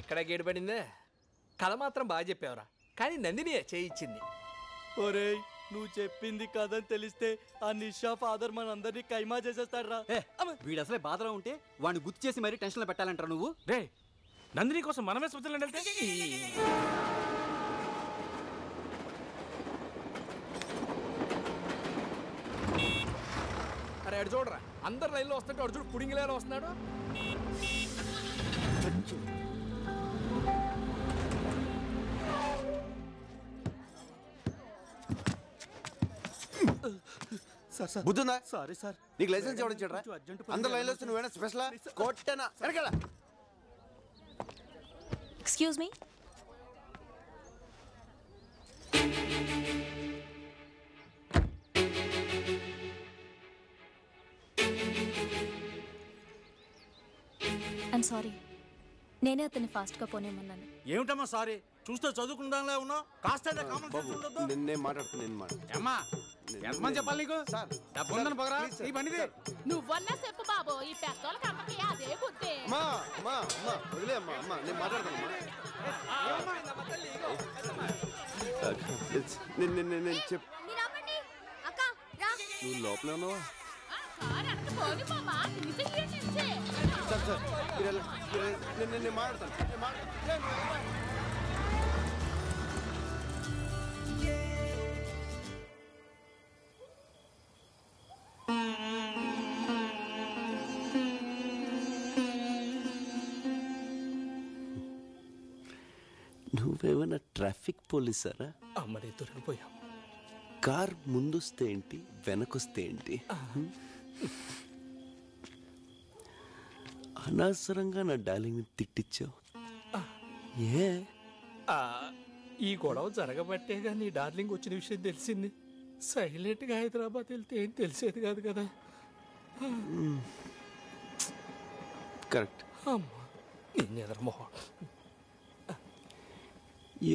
ఇక్కడ గేడుపడిందే. కథ మాత్రం బాగా చెప్పావురా, కానీ నందిని చేయించింది. ఒరేయ్, నువ్వు చెప్పింది కథని తెలిస్తే ఆ నిషా ఫాదర్ మనందరినీ కైమా చేసేస్తాడు రా. వీడు అసలే బాధలో ఉంటే వాడిని గుర్తు చేసి మరీ టెన్షన్లో పెట్టాలంటారు నువ్వు. రే, నందిని కోసం మనమే స్విట్జర్లాండ్ వెళ్తే అరే అడు చూడరా, అందరు లైన్లో వస్తుంటే అడు చూడు పుడింగిలేలో వస్తున్నాడు. బుద్ధుందా? సారీ సార్, నీకు లైసెన్స్ ఎవరు ఇచ్చాడ్రా? అందరు లైన్లో వస్తే నువ్వేనా స్పెషలా? కొట్టనా వెనకాల. Excuse me. ఐమ్ సారీ, నేనే అతన్ని ఫాస్ట్గా పోనేమన్నాను. ఏమిటమ్మా సారీ? చూస్తే చదువుకుందాంలే ఉన్నావు, కాస్త నేను మాట్లాడుతున్నాను. అమ్మా ఎంతమంది చెప్పాలి నీకు? డబ్బు ఉందని పొగరా ఈ బండిది. నువ్వన్నా చెప్పు బాబు, ఈ పెద్దోళ్ళకి అమ్మకి అదే బుద్ధి. వదిలే అమ్మా, నేను మాట్లాడతాను. నువ్వు లోపలే ఉన్నావా? నేను మాట్లాడతాను. నువ్వేమైనా ట్రాఫిక్ పోలీసారా? అమ్మడే దొరికిపోయాం. కార్ ముందొస్తే ఏంటి, వెనకొస్తే ఏంటి? అనవసరంగా నా డార్లింగ్ని తిట్టించావు. ఏ ఈ గొడవ జరగబట్టేగా నీ డార్లింగ్ వచ్చిన విషయం తెలిసింది. సైలెంట్గా హైదరాబాద్ వెళ్తే ఏం తెలిసేది కాదు కదా. కరెక్ట్. అమ్మా నిన్నెదరమోహం,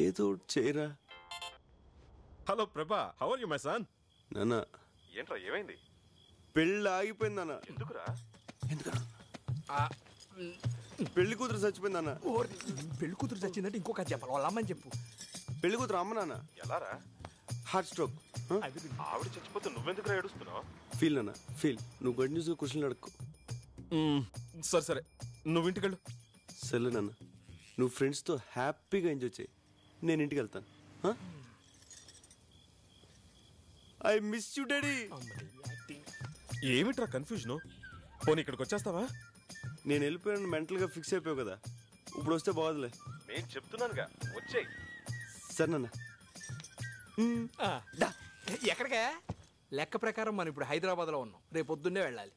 ఏదో చేయరా. Hello Prabha, how are you my son? నాన్న ఏంట్రా ఏమైంది? పెళ్ళి ఆగిపోయిందన్న. ఎందుకురా? పెళ్లి కూతురు చచ్చిపోయిందన్న. పెళ్లి కూతురు చచ్చిందంటే ఇంకొక చెప్పాలి, వాళ్ళ అమ్మని చెప్పు. పెళ్లి కూతురు అమ్మ నాన్న. ఎలారా? Heart stroke. ఆవిడ చచ్చిపోతే నువ్వెందుకురా ఏడుస్తున్నావు? ఫీల్ అన్న ఫీల్. నువ్వు గుడ్ న్యూస్ క్వశ్చన్లు అడుక్కో. సరే సరే, నువ్వు ఇంటికెళ్ళు. సరే నాన్న, నువ్వు ఫ్రెండ్స్తో హ్యాపీగా ఎంజాయ్ చేయి. నేను ఇంటికి వెళ్తాను. I miss you daddy. ఏమిట్రా కన్ఫ్యూజన్? పోనీ ఇక్కడికి వచ్చేస్తావా? నేను వెళ్ళిపోయాను, మెంటల్గా ఫిక్స్ అయిపోయావు కదా. ఇప్పుడు వస్తే బాగోదులే. నేను చెప్తున్నానుగా, వచ్చేయ్. సరే నాన్న. ఎక్కడికే? లెక్క ప్రకారం మనం ఇప్పుడు హైదరాబాద్లో ఉన్నాం, రేపు పొద్దున్నే వెళ్ళాలి.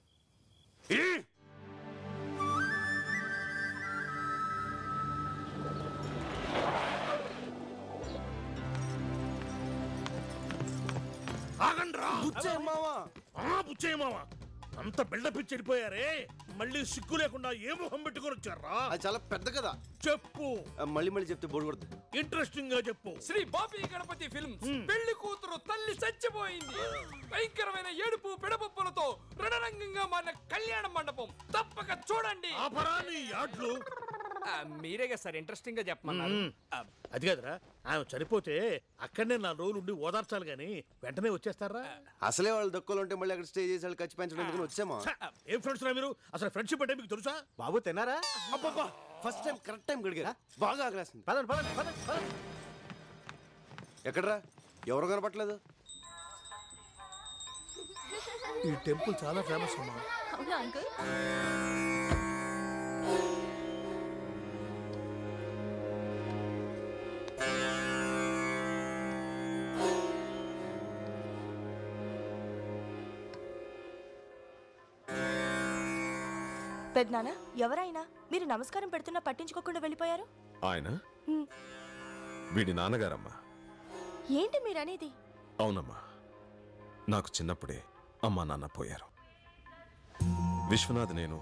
బుచ్చయ్య మావా, అంత బిల్డప్ ఇచ్చి వెళ్ళిపోయారే, మళ్ళీ సిగ్గు లేకుండా ఏ మొహం పెట్టుకొని వచ్చారా? అది చాలా పెద్ద కదా. చెప్పు. మళ్ళీ చెప్తే బోర్డు కొడుతుంది. ఇంట్రెస్టింగ్ గా చెప్పు. శ్రీ బాపి గణపతి ఫిల్మ్స్ పెళ్లి కూతురు తల్లి చచ్చిపోయింది. భయంకరమైన ఏడుపు పిడపప్పులతో రణరంగంగా మారిన కళ్యాణ మండపం. తప్పక చూడండి. మీరేగా సార్ ఇంట్రెస్టింగ్ గా చెప్పమన్నారు. అది కాదురా, ఆయన చనిపోతే అక్కడనే 4 రోజులు ఉండి ఓదార్చాలి గాని వెంటనే వచ్చేస్తారా? అసలే వాళ్ళు దక్కులు ఉంటే మళ్ళీ అక్కడ స్టే చేసి వాళ్ళు ఖర్చు పెంచడం వచ్చామా? ఏం ఫ్రెండ్స్ రా మీరు? అసలు ఫ్రెండ్షిప్ అంటే మీకు తెలుసా? బాబు తిన్నారా? అబ్బబ్బా, ఫస్ట్ టైం కరెక్ట్ టైం గడిగారా? బాగా ఆగలేస్తుంది. పదండి పదండి పదండి. ఎక్కడరా? ఎవరు కనపట్లేదు? ఈ టెంపుల్ చాలా ఫేమస్ అమ్మా. అవునా అంకుల్? పెద్దనాన్న, ఎవరైనా మీరు నమస్కారం పెడుతున్నా పట్టించుకోకుండా వెళ్ళిపోయారు. ఆయన వీడి నాన్నగారమ్మా. ఏంటి మీరనేది? అవునమ్మా, నాకు చిన్నప్పుడే అమ్మా నాన్న పోయారు. విశ్వనాథ్ నేను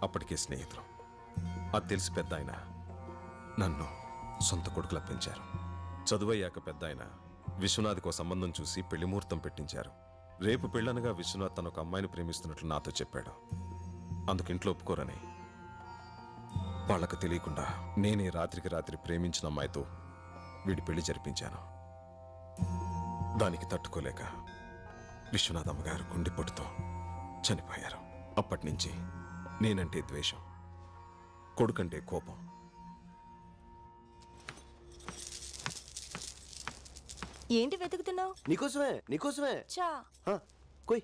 అప్పటికే స్నేహితులు. అది తెలిసి పెద్ద ఆయన నన్ను సొంత కొడుకులా పెంచారు. చదువయ్యాక పెద్ద ఆయన విశ్వనాథ్కో సంబంధం చూసి పెళ్లి ముహూర్తం పెట్టించారు. రేపు పెళ్ళనగా విశ్వనాథ్ తన ఒక అమ్మాయిని ప్రేమిస్తున్నట్లు నాతో చెప్పాడు. అందుకు ఇంట్లో ఒప్పుకోరని వాళ్ళకు తెలియకుండా నేనే రాత్రికి రాత్రి ప్రేమించిన అమ్మాయితో వీడి పెళ్లి జరిపించాను. దానికి తట్టుకోలేక విశ్వనాథమ్మ గారు గుండెపోటుతో చనిపోయారు. అప్పటి నుంచి నేనంటే ద్వేషం, కొడుకంటే కోపం. ఏంటి వెతుకుతున్నావు? నీకోసమే చా కొయ్.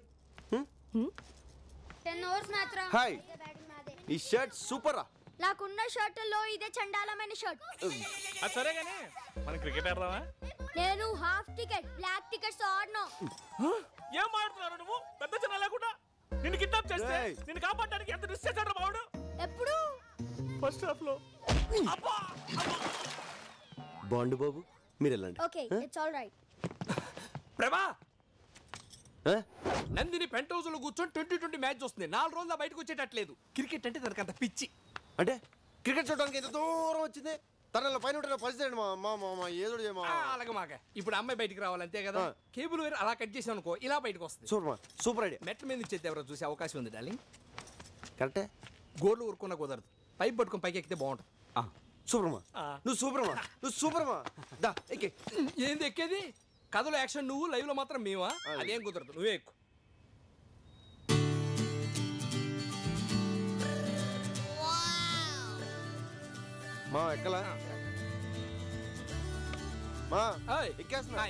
10 ఓవర్స్ మ్యాచ్ రా. హాయ్, ఈ షర్ట్ సూపర్ రా. నాకున్న షర్టుల్లో ఇదే చండాలమైన షర్ట్. సరే గానీ మనం క్రికెట్ ఆడదామా? నేను హాఫ్ టికెట్ బ్లాక్ టికెట్స్ ఆడను. ఏం ఆడుతున్నావు నువ్వు? పెద్ద చిన్న లేకుండా నిన్ను కిడ్నాప్ చేస్తే నిన్ను కాపాడడానికి ఎంత రిస్క్ చేశాడు బావుడు? ఎప్పుడు? ఫస్ట్ హాఫ్ లో. అబ్బా బాండు బాబు మీరు వెళ్ళండి. Okay, it's all right. ప్రభా, నందిని పెంట్ హౌస్ లో కూర్చొని 2020 మ్యాచ్ వస్తుంది. 4 రోజులు బయటకు వచ్చేటట్లేదు. క్రికెట్ అంటే తనకంత పిచ్చి. అంటే క్రికెట్ చూడడానికి ఎంత దూరం వచ్చింది? తనలో పైన ఉంటే పరిస్థితి ఏదో అలాగే మాక. ఇప్పుడు అమ్మాయి బయటికి రావాలి అంతే కదా. కేబుల్ వేరు అలా కట్ చేసాం అనుకో, ఇలా బయటకు వస్తుంది. Super idea. మెట్ల మీద ఇచ్చేది ఎవరో చూసే అవకాశం ఉంది డార్లింగ్. కరెక్టే. గోర్లు ఊరుకున్నా కుదరదు. పైప్ పట్టుకుని పైకి ఎక్కితే బాగుంటుంది. సూపర్మా, నువ్వు సూపర్మా. దా ఎక్కే. ఏంది ఎక్కేది? కథలో యాక్షన్ నువ్వు, లైవ్ లో మాత్రం మేమా? అదేం కుదరదు, నువ్వే ఎక్కు. మా ఎక్కలా మా ఎక్కేస్తున్నా.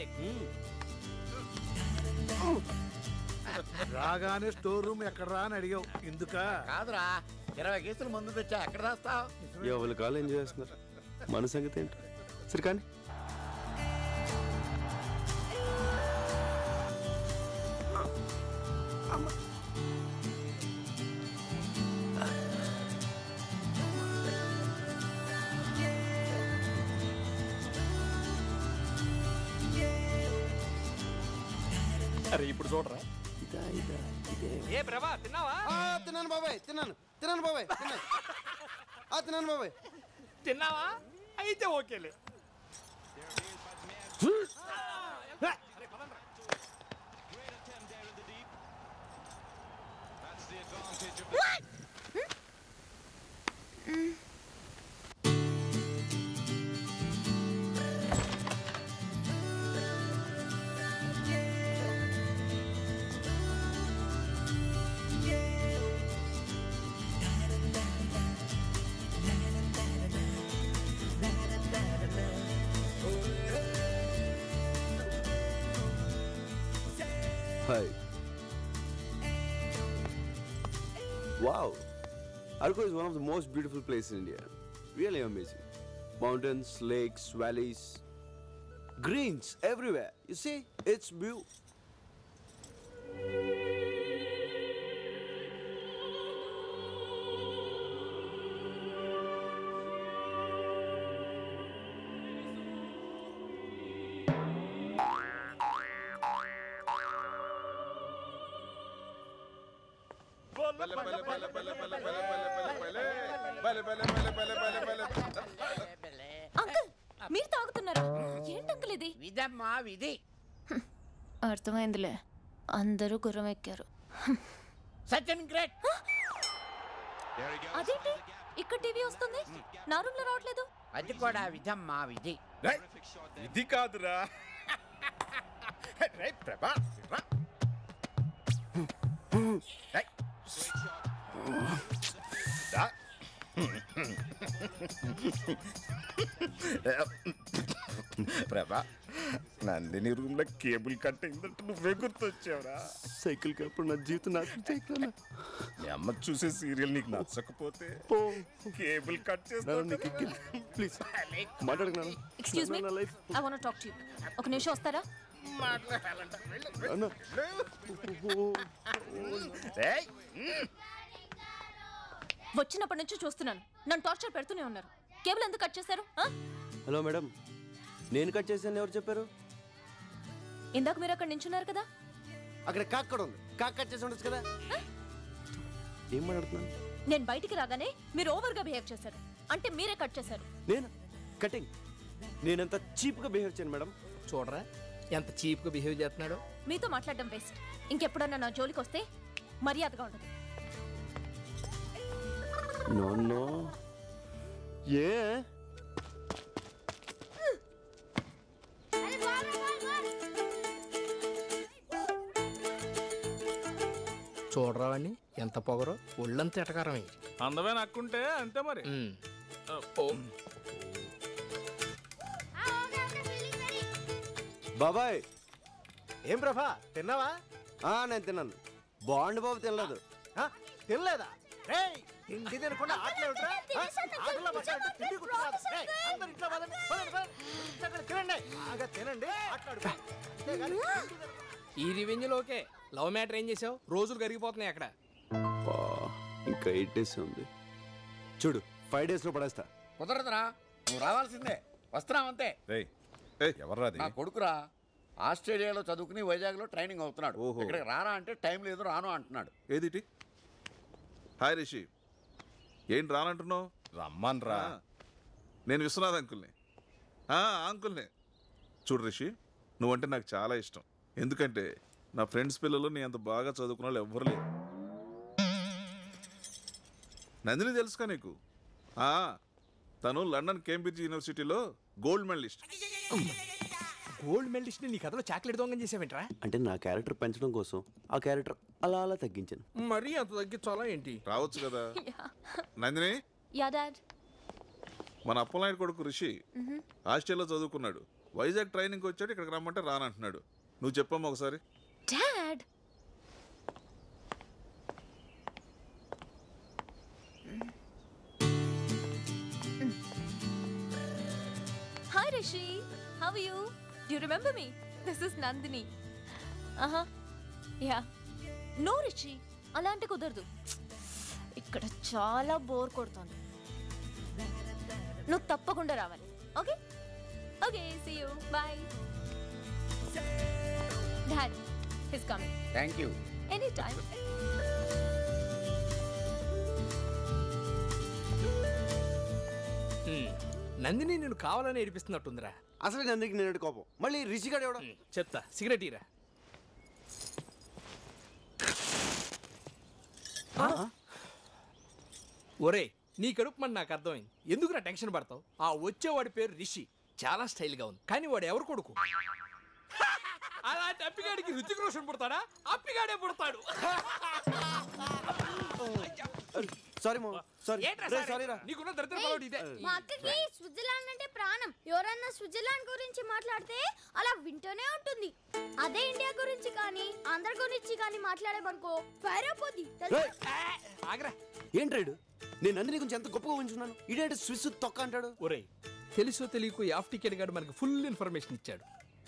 రాగానే స్టోర్ రూమ్ ఎక్కడ రా అని అడిగావు. ఎందుక కాదురా, 20 కేసులు మందు తెచ్చా. ఎక్కడ రాస్తావు? ఎవరి కాలు ఎంజాయ్ చేస్తున్నారు. మన సంగతి ఏంటి? సరే కానీ అరే ఇప్పుడు చూడరా. ఏ ప్రభా, తిన్నావా? తిన్నాను బాబాయ్. తిన్నావా? అయితే ఓకేలే. Hi. Wow. Arco is one of the most beautiful places in India. Really amazing. Mountains, lakes, valleys, greens everywhere. You see, it's beautiful. Uncle, మీరు తాగుతున్నారా? ఏంటి అంకుల్ ఇది? విధమ్మా విధి. అర్థమైందిలే, అందరూ గుర్రం ఎక్కారు. సచిన్ గ్రేట్. అదేంటి ఇక్కడ టీవీ వస్తుంది, నా రూమ్ లో రావట్లేదు? అది కూడా విధమ్మా విధి. ఇది కాదురా. ప్రభా ప్రభా, నందిని రూమ్ లో కేబుల్ కట్ అయిందంటే నువ్వే గుర్తొచ్చావురా. సైకిల్ కప్పుడు నా జీవితం నాకు చేయగలనా? మీ అమ్మ చూసే సీరియల్ నీకు నచ్చకపోతే కేబుల్ కట్ చేస్తాను. ప్లీజ్ మాట్లాడగలనా? Excuse me, I want to talk to you. ఒక నిమిషం వస్తారా? వచ్చినప్పటి నుంచి చూస్తున్నాను, నన్ను టార్చర్ పెడుతూనే ఉన్నారు. కేబుల్ ఎందుకు కట్ చేశారు? హలో మేడం, నేను కట్ చేశాను ఎవరు చెప్పారు? ఇందాక మీరు అక్కడ నించున్నారు కదా. అక్కడ కాక్ కూడా ఉంది, కాక్ కట్ చేసి ఉండొచ్చు కదా. ఏం మాట్లాడుతున్నాను? నేను బయటికి రాగానే మీరు ఓవర్ గా బిహేవ్ చేశారు. అంటే మీరే కట్ చేశారు. నేను కటింగ్? నేనంత చీప్ గా బిహేవ్ చేయను మేడం. చూడరా ఎంత చీప్ గా బిహేవ్ చేస్తున్నాడో. మీతో మాట్లాడడం వేస్ట్. ఇంకెప్పుడన్నా నా జోలికి వస్తే మర్యాదగా ఉండదు. నో నో, ఏ చూడరావని ఎంత పొగరో ఒళ్ళంత ఎటకారమే. అందమైన అక్కుంటే అంతే మరి. బాబాయ్ ఏం ప్రభా తిన్నావా? నేను తిన్నాను. బాండ్ బాబు తినలేదు. తినలేదా? తిండి తినకుండా ఆటలు తినండి. ఈ రివెంజ్ లోకే లవ్ మ్యాటర్ ఏం చేసావు? రోజులు కరిగిపోతున్నాయి అక్కడ. ఇంకా 8 days ఉంది. చూడు 5 days లో పడేస్తా. కుదరదురా, నువ్వు రావాల్సిందే. వస్తున్నావంతే. ఎవర్రాది? నా కొడుకురా, ఆస్ట్రేలియాలో చదువుకుని వైజాగ్లో ట్రైనింగ్ అవుతున్నాడు. ఇక్కడికి రారా అంటే టైం లేదు రాను అంటున్నాడు. ఏదిటి? హాయ్ రిషి, ఏంటి రానంటున్నావు? రమ్మన్రా. నేను విశ్వనాథ్ అంకుల్ని. అంకుల్ని. చూడు రిషి, నువ్వంటే నాకు చాలా ఇష్టం. ఎందుకంటే నా ఫ్రెండ్స్ పిల్లలు నీ అంత బాగా చదువుకున్న వాళ్ళు ఎవ్వరు లేరు. నందిని తెలుసుకా నీకు? తను లండన్ కేంబ్రిడ్జ్ యూనివర్సిటీలో గోల్డ్ మెడలిస్ట్. గోల్డ్ మెడలిస్ట్ నీ కథలో చాక్లెట్ దొంగం చేసావేంట్రా? అంటే నా క్యారెక్టర్ పెంచడం కోసం ఆ క్యారెక్టర్ అలా అలా తగ్గించాను. మరీ అంత తగ్గించాలా ఏంటి? రావచ్చు కదా. నందిని, మన అప్పలనాయుడు కొడుకు రిషి ఆస్ట్రేలియాలో చదువుకున్నాడు. వైజాగ్ ట్రైనింగ్ వచ్చాడు. ఇక్కడికి రమ్మంటే రానంటున్నాడు. నువ్వు చెప్పమ్మా ఒకసారి. Dad, hi Rishi, how are you? Do you remember me? This is Nandini. Yeah. No Rishi, అలా అంటే కుదరదు. ఇక్కడ చాలా బోర్ కొడుతోంది. నువ్వు తప్పకుండా రావాలి. Okay okay, see you, bye. Dad, his coming. Thank you. Any time. Nandini నేను కావాలని ఏడిపిస్తున్నట్టుందిరా. అసలు నందినికి నేను కోపం. మళ్ళీ రిషిగాడు ఎవడం? చెప్తా, సిగరెట్ ఇరా. ఒరే, నీ కడుపు మన నాకు అర్థమైంది. ఎందుకురా టెన్షన్ పడతావు? ఆ వచ్చేవాడి పేరు రిషి. చాలా స్టైల్గా ఉంది. కానీ వాడు ఎవరు కొడుకు? అలాంటి అప్పిగాడికి రుచిక రోషన్ పుడతాడా? అప్పిగాడే పుడతాడు. సారీ మో, సారీ. నీకున్న దరిద్ర పడవడి ఇదే. మా అక్కకి స్విట్జర్లాండ్ అంటే ప్రాణం. ఎవరన్నా స్విట్జర్లాండ్ గురించి మాట్లాడితే అలా వింటూనే ఉంటుంది. అదే ఇండియా గురించి కానీ ఆంధ్ర గురించి కానీ మాట్లాడేమనుకో ఫైర్ అయిపోద్ది. ఆగ్రా. ఏంట్రాడు? నేను నందిని గురించి ఎంత గొప్పగా ఉంచున్నాను. ఇదేంటి స్విస్ తొక్క అంటాడు? ఒరే, తెలుసో తెలియకు యాఫ్ టికెట్ గాడు మనకి ఫుల్ ఇన్ఫర్మేషన్ ఇచ్చాడు.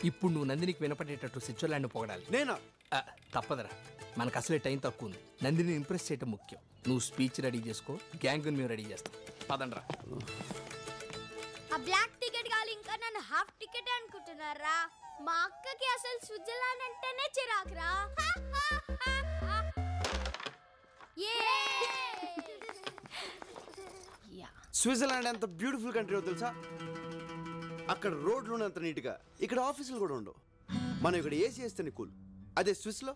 ఇప్పుడు నువ్వు నందినికి వినపడేటట్టు స్విట్జర్లాండ్ పొగడాలి. నేనా? తప్పదరా, మనకు అసలే టైం తక్కువ ఉంది. నందిని ఇంప్రెస్ చేయటం ముఖ్యం. నువ్వు స్పీచ్ రెడీ చేసుకో, గ్యాంగ్ మేము రెడీ చేస్తాం. పదండ్రా. ఆ బ్లాక్ టికెట్ గాలి ఇంకా నన్ను హాఫ్ టికెట్ అనుకుంటున్నారా? మా అక్కకి అసలు స్విట్జర్లాండ్ అంటేనే చిరాకురా. స్విట్జర్లాండ్ ఎంత బ్యూటిఫుల్ కంట్రీ తెలుసా? అక్కడ రోడ్లు అంత నీట్గా, ఇక్కడ ఆఫీసులు కూడా ఉండవు. మనం ఇక్కడ ఏసీ వేస్తేనే కూల్. అదే స్విస్లో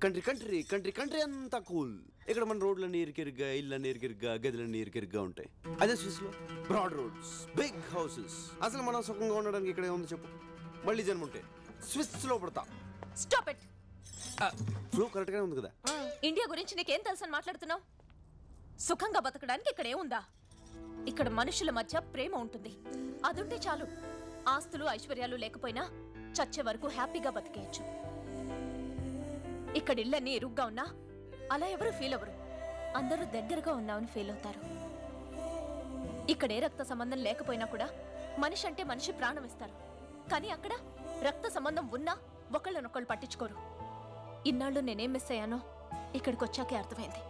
కంట్రీ కంట్రీ కంట్రీ కంట్రీ అంతా కూల్. ఇక్కడ మన రోడ్లన్నీ ఇరికిరిగ్గా, ఇళ్ళన్నీ ఇరికిరిగ్గా, గదులన్నీ ఇరికిరిగ్గా ఉంటాయి. అదే స్విస్లో బ్రాడ్ రోడ్స్, బిగ్ హౌసెస్. అసలు మనం సుఖంగా ఉండడానికి ఇక్కడ ఏముంది చెప్పు? మళ్ళీ జన్మ ఉంటే స్విస్లో పడతా. Stop it. ఫ్లో కరెక్ట్గానే ఉంది కదా? ఇండియా గురించి నీకేం తెలుసని మాట్లాడుతున్నావు? సుఖంగా బతకడానికి ఇక్కడ ఏముందా? ఇక్కడ మనుషుల మధ్య ప్రేమ ఉంటుంది. అదుంటే చాలు. ఆస్తులు ఐశ్వర్యాలు లేకపోయినా చచ్చే వరకు హ్యాపీగా బతికేయచ్చు. ఇక్కడ ఇళ్ళన్నీ ఇరుగ్గా ఉన్నా అలా ఎవరు ఫీల్ అవ్వరు. అందరూ దగ్గరగా ఉన్నామని ఫీల్ అవుతారు. ఇక్కడ ఏ రక్త సంబంధం లేకపోయినా కూడా మనిషి అంటే మనిషి ప్రాణం ఇస్తారు. కానీ అక్కడ రక్త సంబంధం ఉన్నా ఒకళ్ళనొకళ్ళు పట్టించుకోరు. ఇన్నాళ్ళు నేనేం మిస్ అయ్యానో ఇక్కడికి వచ్చాకే అర్థమైంది.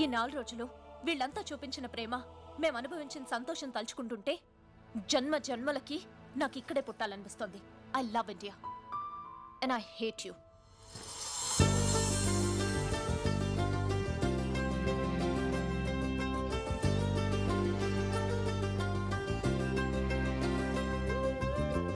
ఈ 4 రోజులు వీళ్ళంతా చూపించిన ప్రేమ, మేము అనుభవించిన సంతోషం తలుచుకుంటుంటే జన్మ జన్మలకి నాకు ఇక్కడే పుట్టాలనిపిస్తోంది. I love India and I hate you.